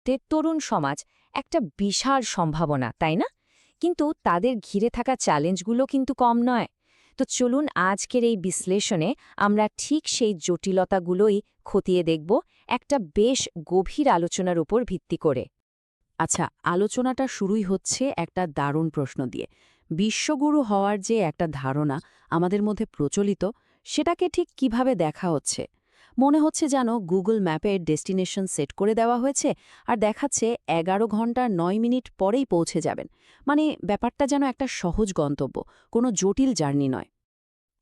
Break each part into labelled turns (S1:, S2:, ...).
S1: মুহূর্তের তরুণ সমাজ একটা বিশাল সম্ভাবনা, তাই না? কিন্তু তাদের ঘিরে থাকা চ্যালেঞ্জগুলো কিন্তু কম নয়। তো চলুন আজকের এই বিশ্লেষণে আমরা ঠিক সেই জটিলতাগুলোই খতিয়ে দেখব, একটা বেশ গভীর আলোচনার উপর ভিত্তি করে।
S2: আচ্ছা, আলোচনাটা শুরুই হচ্ছে একটা দারুণ প্রশ্ন দিয়ে। বিশ্বগুরু হওয়ার যে একটা ধারণা আমাদের মধ্যে প্রচলিত, সেটাকে ঠিক কিভাবে দেখা হচ্ছে? মনে হচ্ছে যেন গুগল ম্যাপের ডেস্টিনেশন সেট করে দেওয়া হয়েছে আর দেখাচ্ছে ১১ ঘন্টার ৯ মিনিট পরেই পৌঁছে যাবেন। মানে ব্যাপারটা যেন একটা সহজ গন্তব্য, কোনো জটিল জার্নি নয়।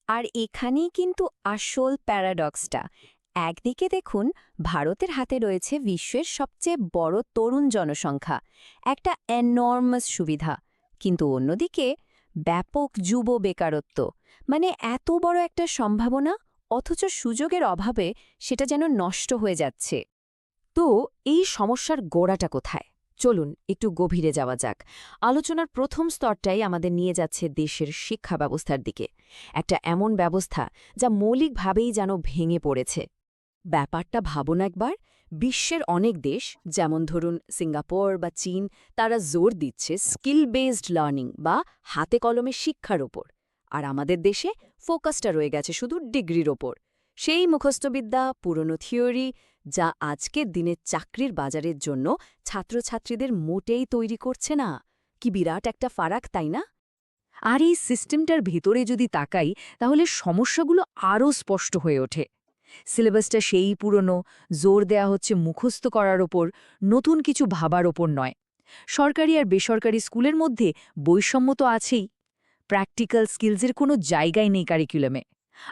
S1: আর এখানেই কিন্তু আসল প্যারাডক্সটা। একদিকে দেখুন, ভারতের হাতে রয়েছে বিশ্বের সবচেয়ে বড় তরুণ জনসংখ্যা, একটা এনর্মাস সুবিধা। কিন্তু অন্যদিকে ব্যাপক যুব বেকারত্ব, মানে এত বড় একটা সম্ভাবনা, অথচ সুযোগের অভাবে সেটা যেন নষ্ট হয়ে যাচ্ছে। তো এই সমস্যার গোড়াটা কোথায়? চলুন একটু গভীরে যাওয়া যাক। আলোচনার প্রথম স্তরটাই আমাদের নিয়ে যাচ্ছে দেশের শিক্ষা ব্যবস্থার দিকে। একটা এমন ব্যবস্থা যা মৌলিকভাবেই যেন ভেঙে পড়েছে। ব্যাপারটা ভাবুন একবার, বিশ্বের অনেক দেশ, যেমন ধরুন সিঙ্গাপুর বা চীন, তারা জোর দিচ্ছে স্কিল বেসড লার্নিং বা হাতে কলমে শিক্ষার ওপর। আর আমাদের দেশে ফোকাসটা রয়ে গেছে শুধু ডিগ্রির ওপর। সেই মুখস্থবিদ্যা, পুরনো থিওরি, যা আজকের দিনের চাকরির বাজারের জন্য ছাত্রছাত্রীদের মোটেই তৈরি করছে না। কি বিরাট একটা ফারাক, তাই না? আর এই সিস্টেমটার ভেতরে যদি তাকাই, তাহলে সমস্যাগুলো আরও স্পষ্ট হয়ে ওঠে। সিলেবাসটা সেই পুরনো, জোর দেয়া হচ্ছে মুখস্থ করার ওপর, নতুন কিছু ভাবার ওপর নয়। সরকারি আর বেসরকারি স্কুলের মধ্যে বৈষম্য তো আছেই। প্র্যাকটিক্যাল স্কিলসের কোনো জায়গাই নেই কারিকুলামে।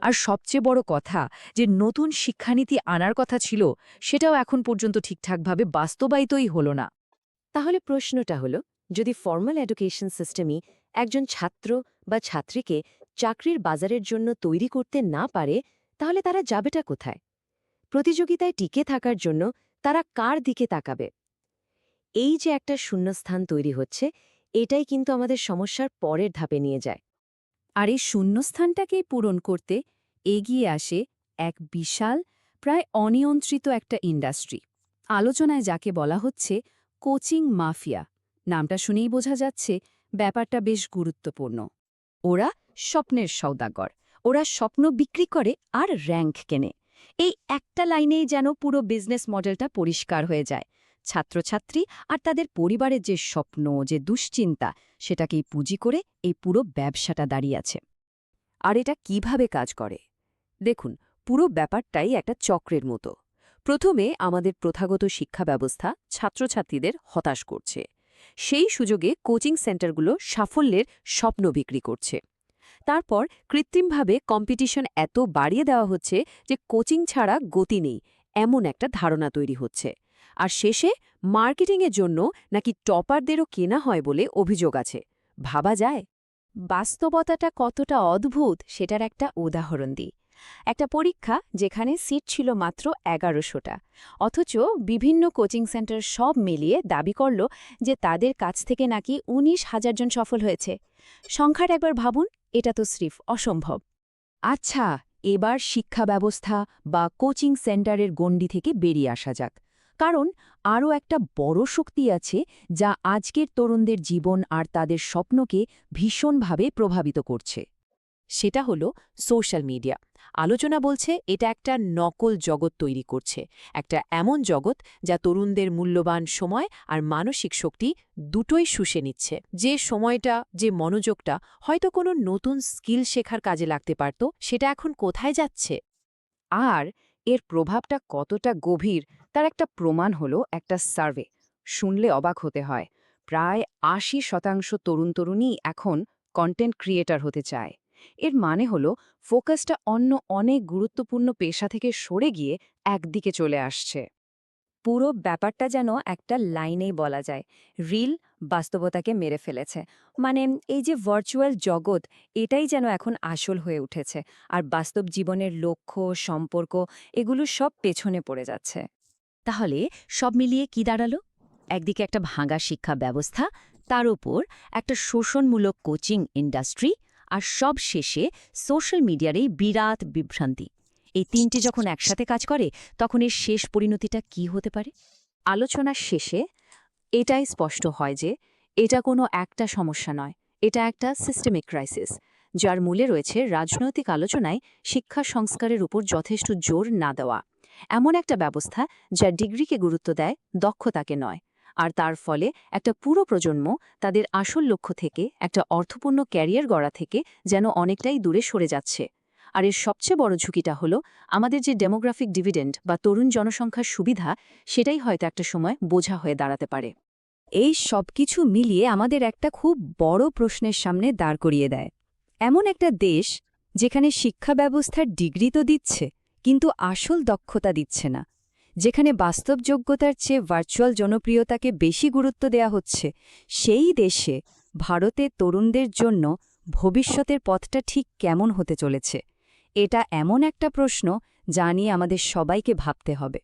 S1: আর সবচেয়ে বড় কথা, যে নতুন শিক্ষানীতি আনার কথা ছিল, সেটাও এখন পর্যন্ত ঠিকঠাকভাবে বাস্তবায়িতই হলো না। তাহলে প্রশ্নটা হলো, যদি ফর্মাল এডুকেশন সিস্টেমই একজন ছাত্র বা ছাত্রীকে চাকরির বাজারের জন্য তৈরি করতে না পারে, তাহলে তারা যাবেটা কোথায়? প্রতিযোগিতায় টিকে থাকার জন্য তারা কার দিকে তাকাবে? এই যে একটা শূন্যস্থান তৈরি হচ্ছে, এটাই কিন্তু আমাদের সমস্যার পরের ধাপে নিয়ে যায়।
S2: আর এই শূন্যস্থানটাকেই পূরণ করতে এগিয়ে আসে এক বিশাল, প্রায় অনিয়ন্ত্রিত একটা ইন্ডাস্ট্রি। আলোচনায় যাকে বলা হচ্ছে কোচিং মাফিয়া। নামটা শুনেই বোঝা যাচ্ছে ব্যাপারটা বেশ গুরুত্বপূর্ণ।
S1: ওরা স্বপ্নের সওদাগর। ওরা স্বপ্ন বিক্রি করে আর র্যাঙ্ক কেনে। এই একটা লাইনেই যেন পুরো বিজনেস মডেলটা পরিষ্কার হয়ে যায়। ছাত্রছাত্রী আর তাদের পরিবারের যে স্বপ্ন, যে দুশ্চিন্তা, সেটাকেই পুঁজি করে এই পুরো ব্যবসাটা দাঁড়িয়ে আছে। আর এটা কিভাবে কাজ করে? দেখুন, পুরো ব্যাপারটাই একটা চক্রের মতো। প্রথমে আমাদের প্রথাগত শিক্ষা ব্যবস্থা ছাত্রছাত্রীদের হতাশ করছে। সেই সুযোগে কোচিং সেন্টারগুলো সাফল্যের স্বপ্ন বিক্রি করছে। তারপর কৃত্রিমভাবে কম্পিটিশন এত বাড়িয়ে দেওয়া হচ্ছে যে কোচিং ছাড়া গতি নেই, এমন একটা ধারণা তৈরি হচ্ছে। আর শেষে মার্কেটিংয়ের জন্য নাকি টপারদেরও কেনা হয় বলে অভিযোগ আছে। ভাবা যায়? বাস্তবতাটা কতটা অদ্ভুত সেটার একটা উদাহরণ দিই। একটা পরীক্ষা যেখানে সিট ছিল মাত্র ১১০০টা, অথচ বিভিন্ন কোচিং সেন্টার সব মিলিয়ে দাবি করল যে তাদের কাছ থেকে নাকি ১৯,০০০ জন সফল হয়েছে। সংখ্যাটা একবার ভাবুন, এটা তো স্রেফ অসম্ভব। আচ্ছা, এবার শিক্ষা ব্যবস্থা বা কোচিং সেন্টারের গণ্ডি থেকে বেরিয়ে আসা যাক। কারণ আরও একটা বড় শক্তি আছে যা আজকের তরুণদের জীবন আর তাদের স্বপ্নকে ভীষণভাবে প্রভাবিত করছে। সেটা হলো সোশ্যাল মিডিয়া। আলোচনা বলছে এটা একটা নকল জগৎ তৈরি করছে, একটা এমন জগৎ যা তরুণদের মূল্যবান সময় আর মানসিক শক্তি দুটোই শুষে নিচ্ছে। যে সময়টা, যে মনোযোগটা হয়তো কোনো নতুন স্কিল শেখার কাজে লাগতে পারত, সেটা এখন কোথায় যাচ্ছে? আর এর প্রভাবটা কতটা গভীর তার একটা প্রমাণ হলো একটা সার্ভে। শুনলে অবাক হতে হয়, প্রায় ৮০% তরুণ-তরুণী এখন কন্টেন্ট ক্রিয়েটর হতে চায়। এর মানে হলো ফোকাসটা অন্য অনেক গুরুত্বপূর্ণ পেশা থেকে সরে গিয়ে একদিকে চলে আসছে। পুরো ব্যাপারটা যেন একটা লাইনেই বলা যায়, রিল বাস্তবতাকে মেরে ফেলেছে। মানে এই যে ভার্চুয়াল জগৎ, এটাই যেন এখন আসল হয়ে উঠেছে, আর বাস্তব জীবনের লক্ষ্য, সম্পর্ক, এগুলো সব পেছনে পড়ে যাচ্ছে। তাহলে সব মিলিয়ে কি দাঁড়ালো? একদিকে একটা ভাঙা শিক্ষা ব্যবস্থা, তার উপর একটা শোষণমূলক কোচিং ইন্ডাস্ট্রি, আর সব শেষে সোশ্যাল মিডিয়ার এই বিরাট বিভ্রান্তি। এই তিনটে যখন একসাথে কাজ করে, তখন এর শেষ পরিণতিটা কি হতে পারে?
S2: আলোচনার শেষে এটাই স্পষ্ট হয় যে এটা কোনো একটা সমস্যা নয়, এটা একটা সিস্টেমিক ক্রাইসিস, যার মূলে রয়েছে রাজনৈতিক আলোচনায় শিক্ষা সংস্কারের উপর যথেষ্ট জোর না দেওয়া, এমন একটা ব্যবস্থা যা ডিগ্রিকে গুরুত্ব দেয়, দক্ষতাকে নয়। আর তার ফলে একটা পুরো প্রজন্ম তাদের আসল লক্ষ্য থেকে, একটা অর্থপূর্ণ ক্যারিয়ার গড়া থেকে যেন অনেকটাই দূরে সরে যাচ্ছে। আর এর সবচেয়ে বড় ঝুঁকিটা হলো আমাদের যে ডেমোগ্রাফিক ডিভিডেন্ড বা তরুণ জনসংখ্যার সুবিধা, সেটাই হয়তো একটা সময় বোঝা হয়ে দাঁড়াতে পারে।
S1: এই সবকিছু মিলিয়ে আমাদের একটা খুব বড় প্রশ্নের সামনে দাঁড় করিয়ে দেয়। এমন একটা দেশ যেখানে শিক্ষা ব্যবস্থার ডিগ্রি তো দিচ্ছে, কিন্তু আসল দক্ষতা দিচ্ছে না, যেখানে বাস্তব যোগ্যতার চেয়ে ভার্চুয়াল জনপ্রিয়তাকে বেশি গুরুত্ব দেয়া হচ্ছে, সেই দেশে ভারতের তরুণদের জন্য ভবিষ্যতের পথটা ঠিক কেমন হতে চলেছে? এটা এমন একটা প্রশ্ন যা নিয়ে আমাদের সবাইকে ভাবতে হবে।